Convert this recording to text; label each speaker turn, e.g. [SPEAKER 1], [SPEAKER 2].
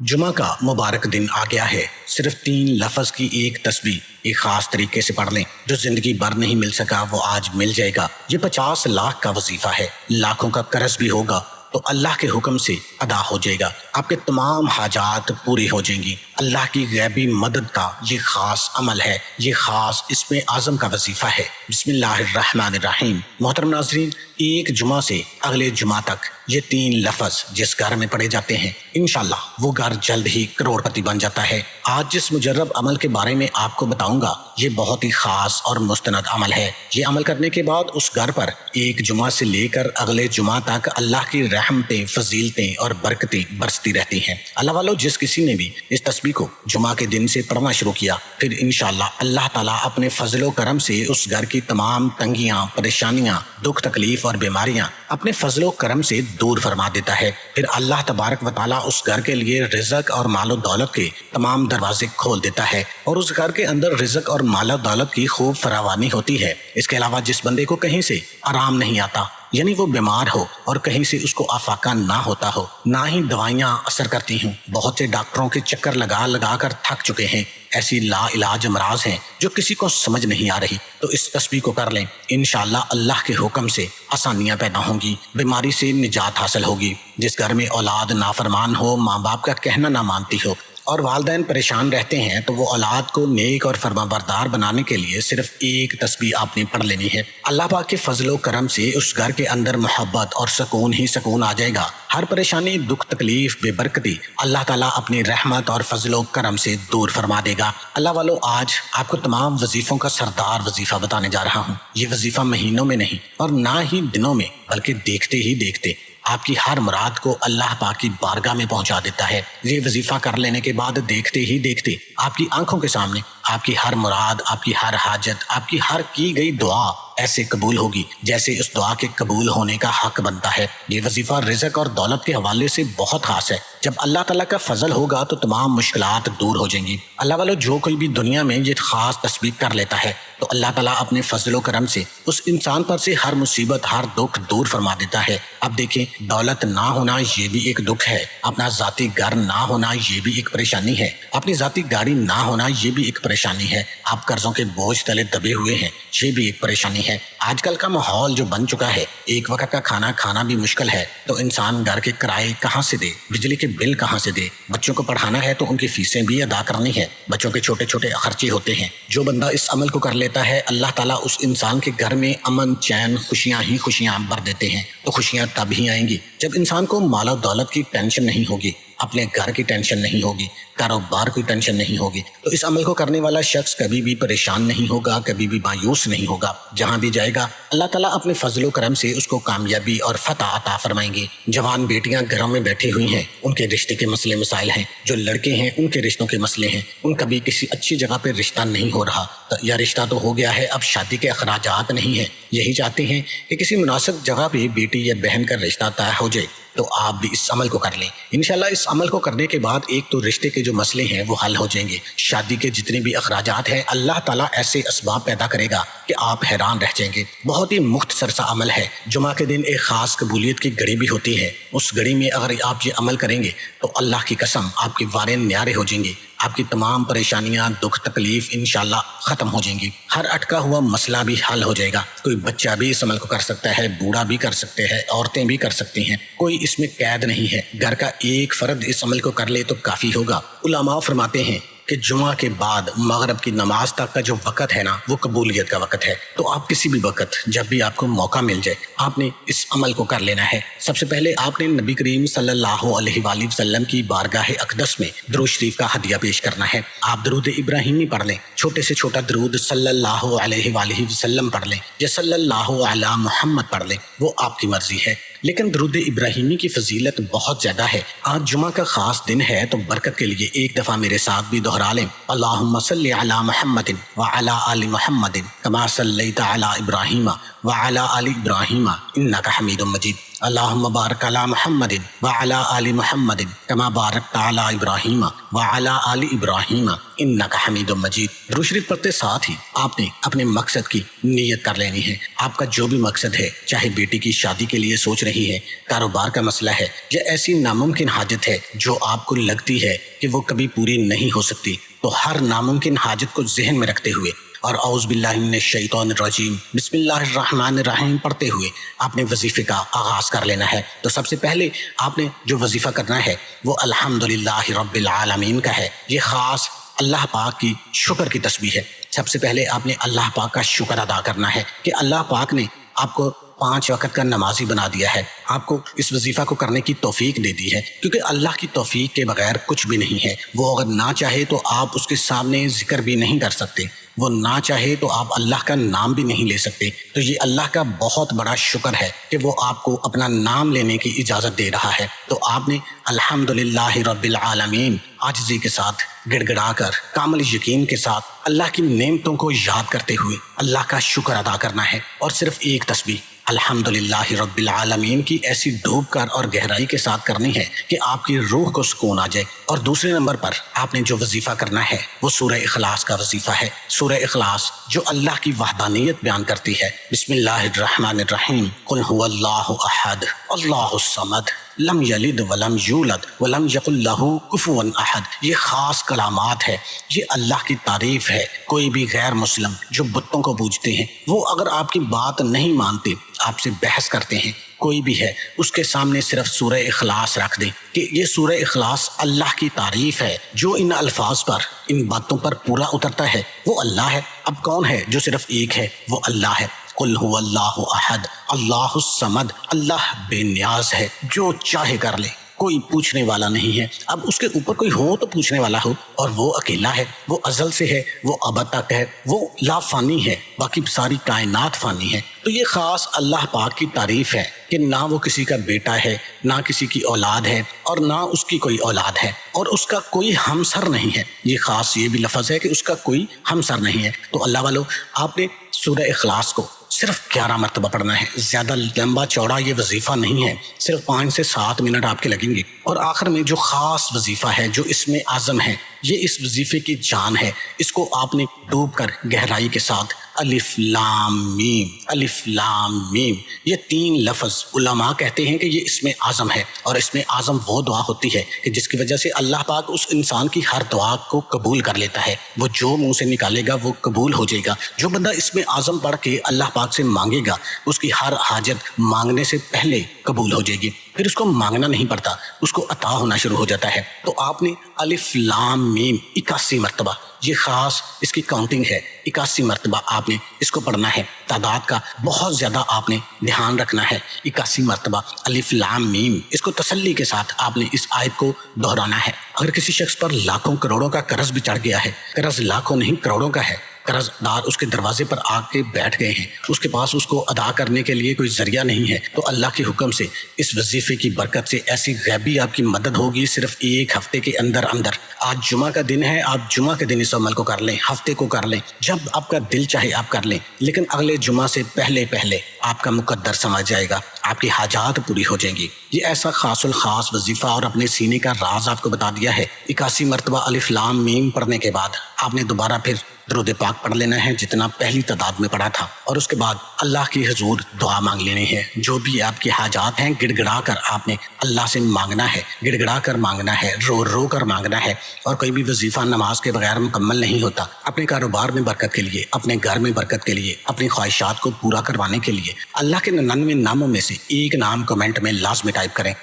[SPEAKER 1] جمعہ کا مبارک دن آ گیا ہے۔ صرف 3 لفظ کی ایک تسبیح ایک خاص طریقے سے پڑھ لیں۔ جو زندگی بھر نہیں مل سکا وہ آج مل جائے گا۔ یہ 50 لاکھ کا وظیفہ ہے۔ لاکھوں کا قرض بھی ہوگا تو اللہ کے حکم سے ادا ہو جائے گا۔ آپ کے تمام حاجات پوری ہو جائیں گی۔ اللہ کی غیبی مدد کا یہ خاص عمل ہے، یہ خاص اسم اعظم کا وظیفہ ہے۔ بسم اللہ الرحمن الرحیم۔ محترم ناظرین، ایک جمعہ سے اگلے جمعہ تک یہ 3 لفظ جس گھر میں پڑھے جاتے ہیں انشاءاللہ وہ گھر جلد ہی کروڑ پتی بن جاتا ہے۔ آج جس مجرب عمل کے بارے میں آپ کو بتاؤں گا یہ بہت ہی خاص اور مستند عمل ہے۔ یہ عمل کرنے کے بعد اس گھر پر ایک جمعہ سے لے کر اگلے جمعہ تک اللہ کی رحمتیں، فضیلتیں اور برکتیں برستی رہتی ہیں۔ اللہ والو، جس کسی نے بھی اس تسبیح کو جمعہ کے دن سے پڑھنا شروع کیا پھر انشاءاللہ اللہ تعالیٰ اپنے فضل و کرم سے اس گھر کی تمام تنگیاں، پریشانیاں، دکھ تکلیف اور بیماریاں اپنے فضل و کرم سے دور فرما دیتا ہے۔ پھر اللہ تبارک و تعالیٰ اس گھر کے لیے رزق اور مال و دولت کے تمام دروازے کھول دیتا ہے اور اس گھر کے اندر رزق اور مال و دولت کی خوب فراوانی ہوتی ہے۔ اس کے علاوہ جس بندے کو کہیں سے آرام نہیں آتا، یعنی وہ بیمار ہو اور کہیں سے اس کو آفاقہ نہ ہوتا ہو، نہ ہی دوائیاں اثر کرتی ہوں، بہت سے ڈاکٹروں کے چکر لگا لگا کر تھک چکے ہیں، ایسی لا علاج امراض ہیں جو کسی کو سمجھ نہیں آ رہی، تو اس تسبیح کو کر لیں۔ انشاءاللہ اللہ کے حکم سے آسانیاں پیدا ہوں گی، بیماری سے نجات حاصل ہوگی۔ جس گھر میں اولاد نافرمان ہو، ماں باپ کا کہنا نہ مانتی ہو اور والدین پریشان رہتے ہیں تو وہ اولاد کو نیک اور فرما بردار بنانے کے لیے صرف ایک تسبیح آپ نے پڑھ لینی ہے۔ اللہ پاک کے فضل و کرم سے اس گھر کے اندر محبت اور سکون ہی سکون آ جائے گا۔ ہر پریشانی، دکھ تکلیف، بے برکتی اللہ تعالیٰ اپنی رحمت اور فضل و کرم سے دور فرما دے گا۔ اللہ والو، آج آپ کو تمام وظیفوں کا سردار وظیفہ بتانے جا رہا ہوں۔ یہ وظیفہ مہینوں میں نہیں اور نہ ہی دنوں میں بلکہ دیکھتے ہی دیکھتے آپ کی ہر مراد کو اللہ پاک کی بارگاہ میں پہنچا دیتا ہے۔ یہ وظیفہ کر لینے کے بعد دیکھتے ہی دیکھتے آپ کی آنکھوں کے سامنے آپ کی ہر مراد، آپ کی ہر حاجت، آپ کی ہر کی گئی دعا ایسے قبول ہوگی جیسے اس دعا کے قبول ہونے کا حق بنتا ہے۔ یہ وظیفہ رزق اور دولت کے حوالے سے بہت خاص ہے۔ جب اللہ تعالیٰ کا فضل ہوگا تو تمام مشکلات دور ہو جائیں گی۔ اللہ والو، جو کوئی بھی دنیا میں یہ خاص تسبیح کر لیتا ہے تو اللہ تعالیٰ اپنے فضل و کرم سے اس انسان پر سے ہر مصیبت، ہر دکھ دور فرما دیتا ہے۔ اب دیکھیں، دولت نہ ہونا یہ بھی ایک دکھ ہے، اپنا ذاتی گھر نہ ہونا یہ بھی ایک پریشانی ہے، اپنی ذاتی گاڑی نہ ہونا یہ بھی ایک پریشانی ہے، آپ قرضوں کے بوجھ تلے دبے ہوئے ہیں یہ بھی ایک پریشانی ہے۔ آج کل کا ماحول جو بن چکا ہے، ایک وقت کا کھانا کھانا بھی مشکل ہے، تو انسان گھر کے کرائے کہاں سے دے، بجلی کے بل کہاں سے دے، بچوں کو پڑھانا ہے تو ان کی فیسیں بھی ادا کرنی ہے، بچوں کے چھوٹے چھوٹے خرچے ہوتے ہیں۔ جو بندہ اس عمل کو کر لیتا ہے اللہ تعالیٰ اس انسان کے گھر میں امن، چین، خوشیاں ہی خوشیاں بھر دیتے ہیں۔ تو خوشیاں تب ہی آئیں گی جب انسان کو مال و دولت کی ٹینشن نہیں ہوگی، اپنے گھر کی ٹینشن نہیں ہوگی، کاروبار کی ٹینشن نہیں ہوگی، تو اس عمل کو کرنے والا شخص کبھی بھی پریشان نہیں ہوگا، کبھی بھی مایوس نہیں ہوگا۔ جہاں بھی جائے گا اللہ تعالیٰ اپنے فضل و کرم سے اس کو کامیابی اور فتح عطا فرمائیں گے۔ جوان بیٹیاں گھروں میں بیٹھی ہوئی ہیں، ان کے رشتے کے مسئلے مسائل ہیں، جو لڑکے ہیں ان کے رشتوں کے مسئلے ہیں، ان کا بھی کسی اچھی جگہ پہ رشتہ نہیں ہو رہا یا رشتہ تو ہو گیا ہے، اب شادی کے اخراجات نہیں ہیں، یہی چاہتے ہیں کہ کسی مناسب جگہ پہ بیٹی یا بہن کا رشتہ طے ہو جائے، تو آپ بھی اس عمل کو کر لیں۔ انشاءاللہ اس عمل کو کرنے کے بعد ایک تو رشتے کے جو مسئلے ہیں وہ حل ہو جائیں گے، شادی کے جتنے بھی اخراجات ہیں اللہ تعالیٰ ایسے اسباب پیدا کرے گا کہ آپ حیران رہ جائیں گے۔ بہت ہی مختصر سا عمل ہے۔ جمعہ کے دن ایک خاص قبولیت کی گھڑی بھی ہوتی ہے، اس گھڑی میں اگر آپ یہ عمل کریں گے تو اللہ کی قسم آپ کے وارے نیارے ہو جائیں گے، آپ کی تمام پریشانیاں، دکھ تکلیف انشاءاللہ ختم ہو جائیں گی، ہر اٹکا ہوا مسئلہ بھی حل ہو جائے گا۔ کوئی بچہ بھی اس عمل کو کر سکتا ہے، بوڑھا بھی کر سکتے ہیں، عورتیں بھی کر سکتی ہیں، کوئی اس میں قید نہیں ہے۔ گھر کا ایک فرد اس عمل کو کر لے تو کافی ہوگا۔ علماء فرماتے ہیں کہ جمعہ کے بعد مغرب کی نماز تک کا جو وقت ہے نا وہ قبولیت کا وقت ہے، تو آپ کسی بھی وقت جب بھی آپ کو موقع مل جائے آپ نے اس عمل کو کر لینا ہے۔ سب سے پہلے آپ نے نبی کریم صلی اللہ علیہ وآلہ وسلم کی بارگاہ اقدس میں درود شریف کا ہدیہ پیش کرنا ہے۔ آپ درود ابراہیمی پڑھ لیں، چھوٹے سے چھوٹا درود صلی اللہ علیہ وآلہ وسلم پڑھ لیں یا صلی اللہ علی محمد پڑھ لیں، وہ آپ کی مرضی ہے، لیکن درود ابراہیمی کی فضیلت بہت زیادہ ہے۔ آج جمعہ کا خاص دن ہے تو برکت کے لیے ایک دفعہ میرے ساتھ بھی دہرا لیں، اللہم صلی علی محمد وعلی آل محمد کما صلیت علی ابراہیم وعلی آل ابراہیم انک حمید مجید۔ اللہم بارک علی محمد وعلی آل محمد کما بارکت علی ابراہیم وعلی آل ابراہیم انک حمید مجید۔ درود شریف پڑھتے ساتھ ہی آپ نے اپنے مقصد کی نیت کر لینی ہے۔ آپ کا جو بھی مقصد ہے، چاہے بیٹی کی شادی کے لیے سوچ رہی ہے، کاروبار کا مسئلہ ہے، یا ایسی ناممکن حاجت ہے جو آپ کو لگتی ہے کہ وہ کبھی پوری نہیں ہو سکتی، تو ہر ناممکن حاجت کو ذہن میں رکھتے ہوئے اور اعوذ باللہ من الشیطان الرجیم بسم اللہ الرحمن الرحیم پڑھتے ہوئے آپ نے وظیفے کا آغاز کر لینا ہے۔ تو سب سے پہلے آپ نے جو وظیفہ کرنا ہے وہ الحمدللہ رب العالمین کا ہے۔ یہ خاص اللہ پاک کی شکر کی تسبیح ہے۔ سب سے پہلے آپ نے اللہ پاک کا شکر ادا کرنا ہے کہ اللہ پاک نے آپ کو 5 وقت کا نمازی بنا دیا ہے، آپ کو اس وظیفہ کو کرنے کی توفیق دے دی ہے، کیونکہ اللہ کی توفیق کے بغیر کچھ بھی نہیں ہے۔ وہ اگر نہ چاہے تو آپ اس کے سامنے ذکر بھی نہیں کر سکتے، وہ نہ چاہے تو آپ اللہ کا نام بھی نہیں لے سکتے۔ تو یہ اللہ کا بہت بڑا شکر ہے کہ وہ آپ کو اپنا نام لینے کی اجازت دے رہا ہے۔ تو آپ نے الحمدللہ رب العالمین عاجزی کے ساتھ، گڑ گڑا کر، کامل یقین کے ساتھ اللہ کی نعمتوں کو یاد کرتے ہوئے اللہ کا شکر ادا کرنا ہے، اور صرف ایک تسبیح الحمدللہ رب العالمین کی ایسی ڈوب کر اور گہرائی کے ساتھ کرنی ہے کہ آپ کی روح کو سکون آ جائے۔ اور دوسرے نمبر پر آپ نے جو وظیفہ کرنا ہے وہ سورہ اخلاص کا وظیفہ ہے۔ سورہ اخلاص جو اللہ کی وحدانیت بیان کرتی ہے۔ بسم اللہ الرحمن الرحیم قل هو اللہ احد اللہ الصمد لم یلد ولم یولد ولم یکن لہ کفوا احد۔ یہ خاص کلامات ہے، یہ اللہ کی تعریف ہے۔ کوئی بھی غیر مسلم جو بتوں کو پوجتے ہیں، وہ اگر آپ کی بات نہیں مانتے، آپ سے بحث کرتے ہیں، کوئی بھی ہے، اس کے سامنے صرف سورہ اخلاص رکھ دیں کہ یہ سورہ اخلاص اللہ کی تعریف ہے۔ جو ان الفاظ پر، ان باتوں پر پورا اترتا ہے وہ اللہ ہے۔ اب کون ہے جو صرف ایک ہے؟ وہ اللہ ہے۔ قل هو اللہ احد اللہ الصمد، اللہ بے نیاز ہے، جو چاہے کر لے، کوئی پوچھنے والا نہیں ہے۔ اب اس کے اوپر کوئی ہو تو پوچھنے والا ہو، اور وہ اکیلا ہے، وہ ازل سے ہے، وہ ابد تک ہے، وہ لا فانی ہے، باقی ساری کائنات فانی ہے۔ تو یہ خاص اللہ پاک کی تعریف ہے کہ نہ وہ کسی کا بیٹا ہے، نہ کسی کی اولاد ہے، اور نہ اس کی کوئی اولاد ہے، اور اس کا کوئی ہمسر نہیں ہے۔ یہ خاص یہ بھی لفظ ہے کہ اس کا کوئی ہمسر نہیں ہے۔ تو اللہ والو، آپ نے سورہ اخلاص کو صرف 11 مرتبہ پڑھنا ہے۔ زیادہ لمبا چوڑا یہ وظیفہ نہیں ہے، صرف 5 سے 7 منٹ آپ کے لگیں گے۔ اور آخر میں جو خاص وظیفہ ہے، جو اس میں اعظم ہے، یہ اس وظیفے کی جان ہے۔ اس کو آپ نے ڈوب کر گہرائی کے ساتھ الف لام میم، الف لام میم، یہ 3 لفظ علماء کہتے ہیں کہ یہ اس میں اعظم ہے۔ اور اس میں اعظم وہ دعا ہوتی ہے کہ جس کی وجہ سے اللہ پاک اس انسان کی ہر دعا کو قبول کر لیتا ہے۔ وہ جو منہ سے نکالے گا وہ قبول ہو جائے گا۔ جو بندہ اس میں اعظم پڑھ کے اللہ پاک سے مانگے گا، اس کی ہر حاجت مانگنے سے پہلے قبول ہو جائے گی، پھر اس کو مانگنا نہیں پڑتا، اس کو عطا ہونا شروع ہو جاتا ہے۔ تو آپ نے الف لام میم 81 مرتبہ، یہ خاص اس کی کاؤنٹنگ ہے، 81 مرتبہ آپ نے اس کو پڑھنا ہے۔ تعداد کا بہت زیادہ آپ نے دھیان رکھنا ہے۔ 81 مرتبہ الف لام میم، اس کو تسلی کے ساتھ آپ نے اس آیت کو دہرانا ہے۔ اگر کسی شخص پر لاکھوں کروڑوں کا قرض بھی چڑھ گیا ہے، قرض لاکھوں نہیں کروڑوں کا ہے، قرض دار اس کے دروازے پر آ کے بیٹھ گئے ہیں، اس کے پاس اس کو ادا کرنے کے لیے کوئی ذریعہ نہیں ہے، تو اللہ کے حکم سے اس وظیفے کی برکت سے ایسی غیبی آپ کی مدد ہوگی صرف 1 ہفتے کے اندر اندر۔ آج جمعہ کا دن ہے، آپ جمعہ کے دن اس عمل کو کر لیں، ہفتے کو کر لیں، جب آپ کا دل چاہے آپ کر لیں، لیکن اگلے جمعہ سے پہلے پہلے آپ کا مقدر سمجھ جائے گا، آپ کی حاجات پوری ہو جائیں گی۔ یہ ایسا خاص الخاص وظیفہ اور اپنے سینے کا راز آپ کو بتا دیا ہے۔ 81 مرتبہ الف لام میم پڑھنے کے بعد آپ نے دوبارہ پھر درود پاک پڑھ لینا ہے جتنا پہلی تعداد میں پڑھا تھا، اور اس کے بعد اللہ کی حضور دعا مانگ لینی ہے۔ جو بھی آپ کی حاجات ہیں گڑ گڑا کر آپ نے اللہ سے مانگنا ہے، گڑ گڑا کر مانگنا ہے، رو رو کر مانگنا ہے۔ اور کوئی بھی وظیفہ نماز کے بغیر مکمل نہیں ہوتا۔ اپنے کاروبار میں برکت کے لیے، اپنے گھر میں برکت کے لیے، اپنی خواہشات کو پورا کروانے کے لیے اللہ کے 99 ناموں میں سے ایک نام کمنٹ میں لازمی ٹائپ کریں۔